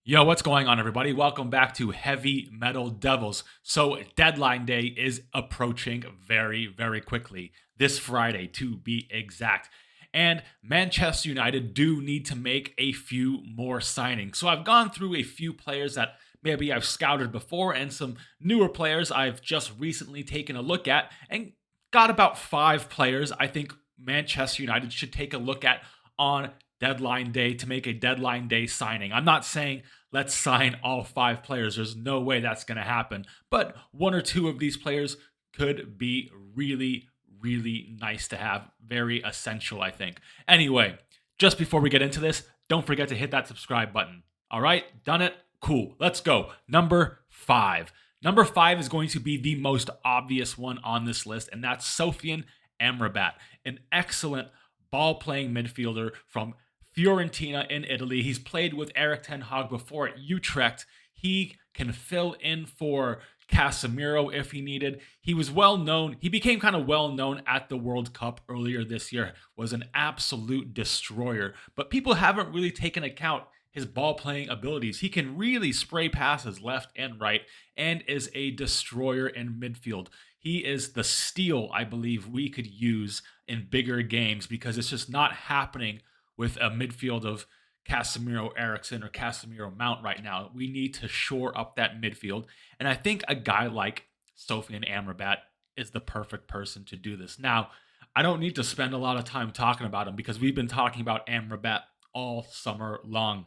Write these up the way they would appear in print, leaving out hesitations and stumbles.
Yo, what's going on, everybody? Welcome back to Heavy Metal Devils. So, deadline day is approaching very, very quickly. This Friday, to be exact. And Manchester United do need to make a few more signings. So, I've gone through a few players that maybe I've scouted before and some newer players I've just recently taken a look at and got about five players I think Manchester United should take a look at on deadline day to make a deadline day signing. I'm not saying let's sign all five players. There's no way that's going to happen. But one or two of these players could be really, really nice to have. Very essential, I think. Anyway, just before we get into this, don't forget to hit that subscribe button. All right, done it? Cool. Let's go. Number 5. Number 5 is going to be the most obvious one on this list, and that's Sofian Amrabat, an excellent ball playing midfielder from Fiorentina in Italy. He's played with Erik ten Hag before at Utrecht. He can fill in for Casemiro if he needed. He was well known. He became kind of well known at the World Cup earlier this year. Was an absolute destroyer. But people haven't really taken account his ball playing abilities. He can really spray passes left and right and is a destroyer in midfield. He is the steal I believe we could use in bigger games because it's just not happening with a midfield of Casemiro, Eriksen, or Casemiro Mount right now. We need to shore up that midfield. And I think a guy like Sofian Amrabat is the perfect person to do this. Now, I don't need to spend a lot of time talking about him because we've been talking about Amrabat all summer long.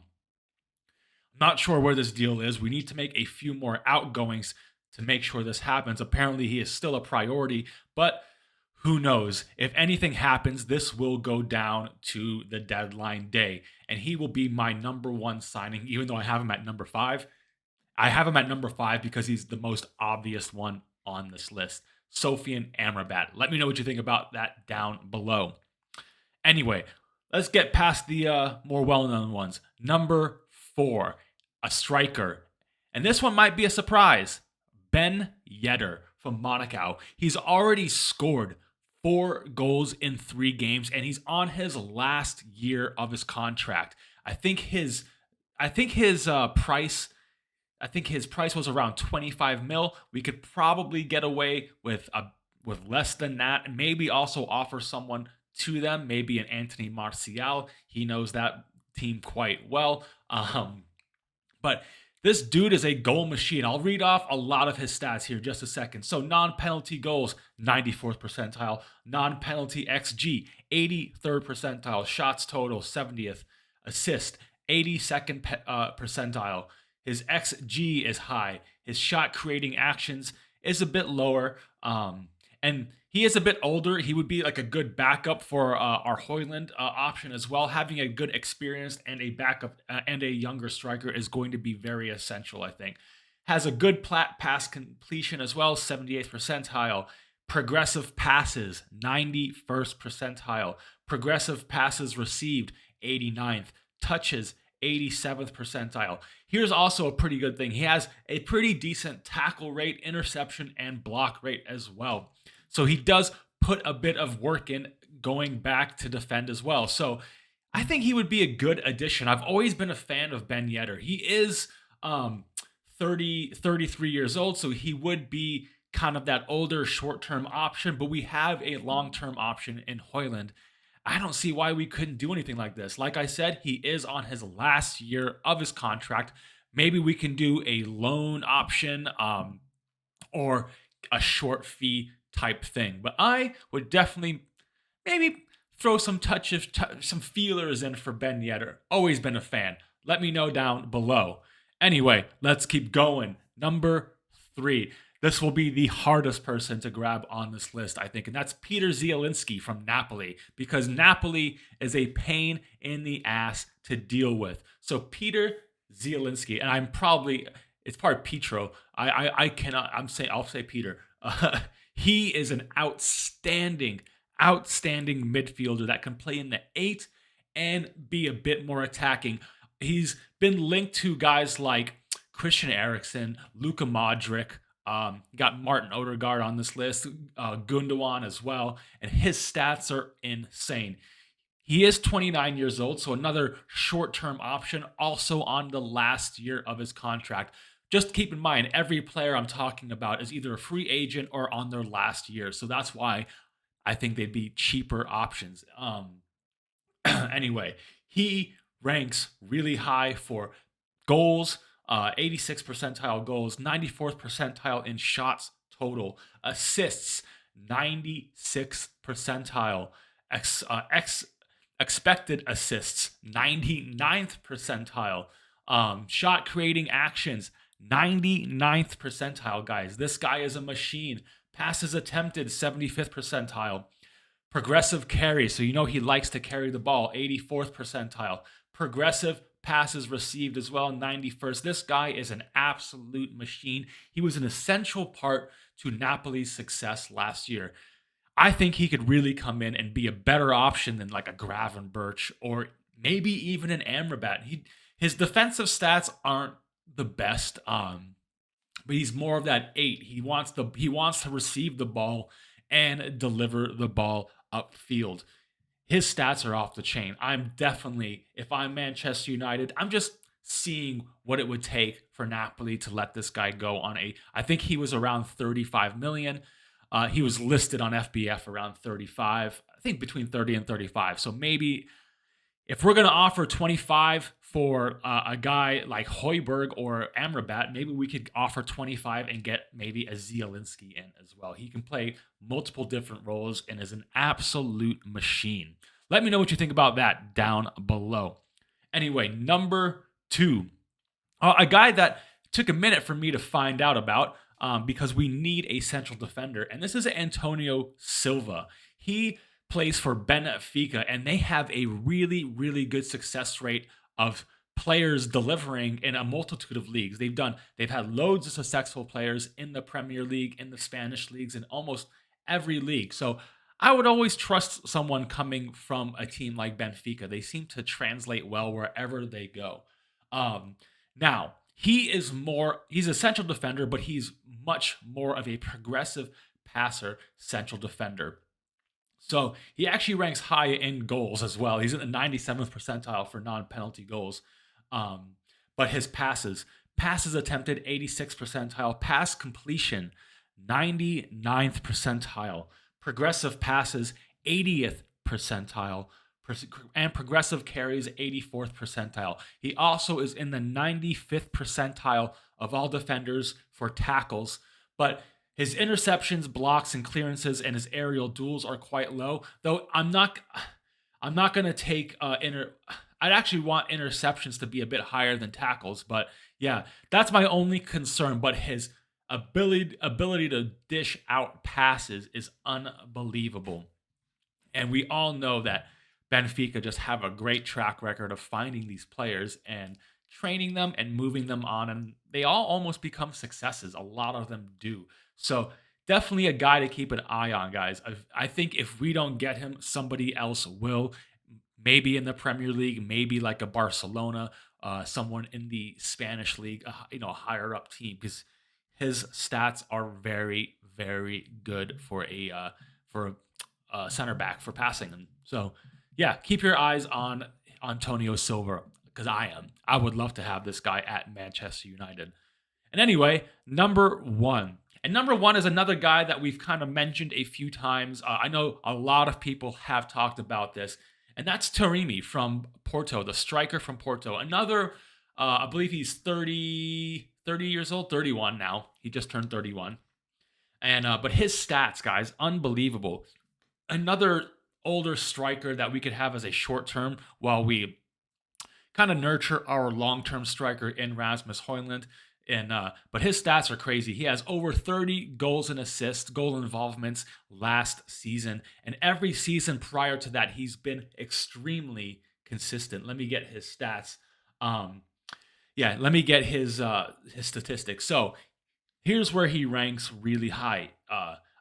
I'm not sure where this deal is. We need to make a few more outgoings to make sure this happens. Apparently, he is still a priority, but who knows? If anything happens, this will go down to the deadline day, and he will be my number one signing, even though I have him at number 5. I have him at number 5 because he's the most obvious one on this list. Sofian Amrabat. Let me know what you think about that down below. Anyway, let's get past the more well-known ones. Number 4, a striker. And this one might be a surprise. Ben Yedder from Monaco. He's already scored 4 goals in 3 games, and he's on his last year of his contract. I think his price. I think his price was around 25 mil. We could probably get away with less than that, and maybe also offer someone to them, maybe an Anthony Martial. He knows that team quite well. But this dude is a goal machine. I'll read off a lot of his stats here just a second. So non-penalty goals, 94th percentile. Non-penalty XG, 83rd percentile. Shots total, 70th. Assist, 82nd percentile. His XG is high. His shot creating actions is a bit lower. And he is a bit older. He would be like a good backup for our Højlund option as well. Having a good experience and a backup and a younger striker is going to be very essential, I think. Has a good pass completion as well, 78th percentile. Progressive passes, 91st percentile. Progressive passes received, 89th. Touches, 87th percentile. Here's also a pretty good thing. He has a pretty decent tackle rate, interception, and block rate as well. So he does put a bit of work in going back to defend as well. So I think he would be a good addition. I've always been a fan of Ben Yedder. He is 33 years old, so he would be kind of that older short-term option, but we have a long-term option in Højlund. I don't see why we couldn't do anything like this. Like I said, he is on his last year of his contract. Maybe we can do a loan option or a short fee type thing. But I would definitely maybe throw some some feelers in for Ben Yedder. Always been a fan. Let me know down below. Anyway, let's keep going. Number 3. This will be the hardest person to grab on this list, I think, and that's Peter Zielinski from Napoli, because Napoli is a pain in the ass to deal with. So Peter Zielinski, and it's probably Petro. I cannot. I'll say Peter. He is an outstanding midfielder that can play in the 8 and be a bit more attacking. He's been linked to guys like Christian Eriksen, Luka Modric. Got Martin Odegaard on this list, Gundogan as well, and his stats are insane. He is 29 years old, so another short-term option, also on the last year of his contract. Just keep in mind, every player I'm talking about is either a free agent or on their last year. So that's why I think they'd be cheaper options. Anyway, he ranks really high for goals, 86th percentile goals, 94th percentile in shots total, assists, 96th percentile, ex, uh, ex, expected assists, 99th percentile, shot creating actions, 99th percentile, guys. This guy is a machine. Passes attempted, 75th percentile. Progressive carry, so you know he likes to carry the ball, 84th percentile. Progressive passes received as well, 91st. This guy is an absolute machine. He was an essential part to Napoli's success last year. I think he could really come in and be a better option than like a Gravenberch or maybe even an Amrabat. His defensive stats aren't the best, but he's more of that 8. He wants to receive the ball and deliver the ball upfield. His stats are off the chain. If I'm Manchester United, I'm just seeing what it would take for Napoli to let this guy go on I think he was around 35 million. He was listed on FBF around 35, I think between 30 and 35. So maybe if we're going to offer 25 for a guy like Højbjerg or Amrabat, maybe we could offer 25 and get maybe a Zielinski in as well. He can play multiple different roles and is an absolute machine. Let me know what you think about that down below. Anyway, number 2, a guy that took a minute for me to find out about because we need a central defender, and this is Antonio Silva. He plays for Benfica, and they have a really, really good success rate of players delivering in a multitude of leagues. They've had loads of successful players in the Premier League, in the Spanish leagues, in almost every league. So I would always trust someone coming from a team like Benfica. They seem to translate well wherever they go. Now, he's a central defender, but he's much more of a progressive passer central defender. So he actually ranks high in goals as well. He's in the 97th percentile for non-penalty goals. But his passes attempted, 86th percentile. Pass completion, 99th percentile. Progressive passes, 80th percentile. And progressive carries, 84th percentile. He also is in the 95th percentile of all defenders for tackles. But his interceptions, blocks, and clearances, and his aerial duels are quite low. Though I'm not going to take I'd actually want interceptions to be a bit higher than tackles. But yeah, that's my only concern. But his ability to dish out passes is unbelievable, and we all know that Benfica just have a great track record of finding these players and training them and moving them on, and they all almost become successes. A lot of them do. So definitely a guy to keep an eye on, guys. I think if we don't get him, somebody else will. Maybe in the Premier League, maybe like a Barcelona, someone in the Spanish league, a higher up team, because his stats are very, very good for a center back for passing. And so, yeah, keep your eyes on Antonio Silva, because I would love to have this guy at Manchester United. And anyway, number 1. And number 1 is another guy that we've kind of mentioned a few times. I know a lot of people have talked about this, and that's Taremi from Porto, the striker from Porto. Another, I believe he's 30 years old, 31 now. He just turned 31. And but his stats, guys, unbelievable. Another older striker that we could have as a short term while we kind of nurture our long-term striker in Rasmus Højlund. But his stats are crazy. He has over 30 goals and assists, goal involvements last season. And every season prior to that, he's been extremely consistent. Let me get his stats. Let me get his statistics. So here's where he ranks really high.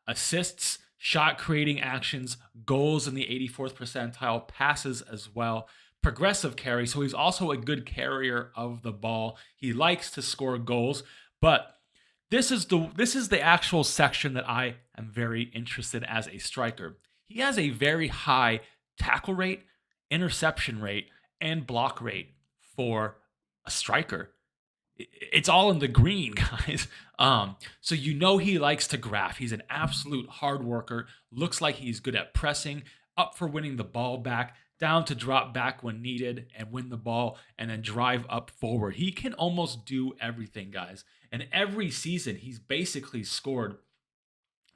Assists, shot creating actions, goals in the 84th percentile, passes as well. Progressive carry, so he's also a good carrier of the ball. He likes to score goals, but this is the actual section that I am very interested as a striker. He has a very high tackle rate interception rate, and block rate for a striker. It's all in the green, guys. So you know he likes to graph. He's an absolute hard worker. Looks like he's good at pressing, up for winning the ball back, down to drop back when needed and win the ball, and then drive up forward. He can almost do everything, guys. And every season, he's basically scored.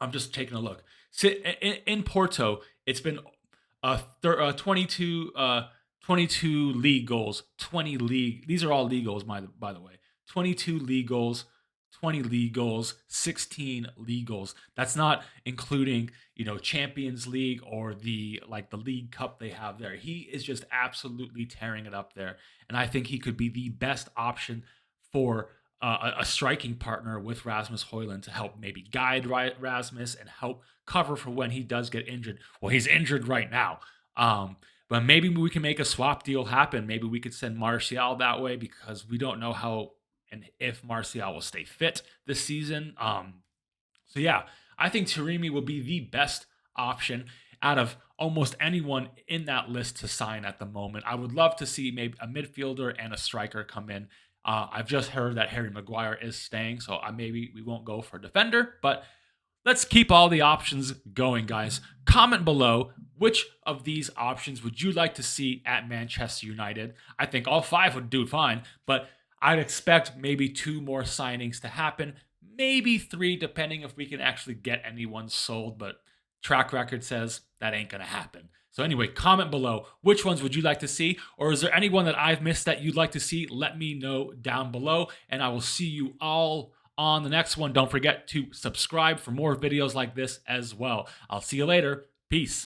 I'm just taking a look. In Porto, it's been 22, 22 league goals, 20 league. These are all league goals, by the way. 22 league goals, 20 league goals, 16 league goals. That's not including, Champions League or the League Cup they have there. He is just absolutely tearing it up there. And I think he could be the best option for a striking partner with Rasmus Højlund to help maybe guide Rasmus and help cover for when he does get injured. Well, he's injured right now. But maybe we can make a swap deal happen. Maybe we could send Martial that way because we don't know how and if Martial will stay fit this season. So yeah, I think Taremi will be the best option out of almost anyone in that list to sign at the moment. I would love to see maybe a midfielder and a striker come in. I've just heard that Harry Maguire is staying, so maybe we won't go for a defender, but let's keep all the options going, guys. Comment below which of these options would you like to see at Manchester United. I think all 5 would do fine, but I'd expect maybe 2 more signings to happen, maybe 3, depending if we can actually get anyone sold, but track record says that ain't going to happen. So anyway, comment below which ones would you like to see, or is there anyone that I've missed that you'd like to see? Let me know down below, and I will see you all on the next one. Don't forget to subscribe for more videos like this as well. I'll see you later. Peace.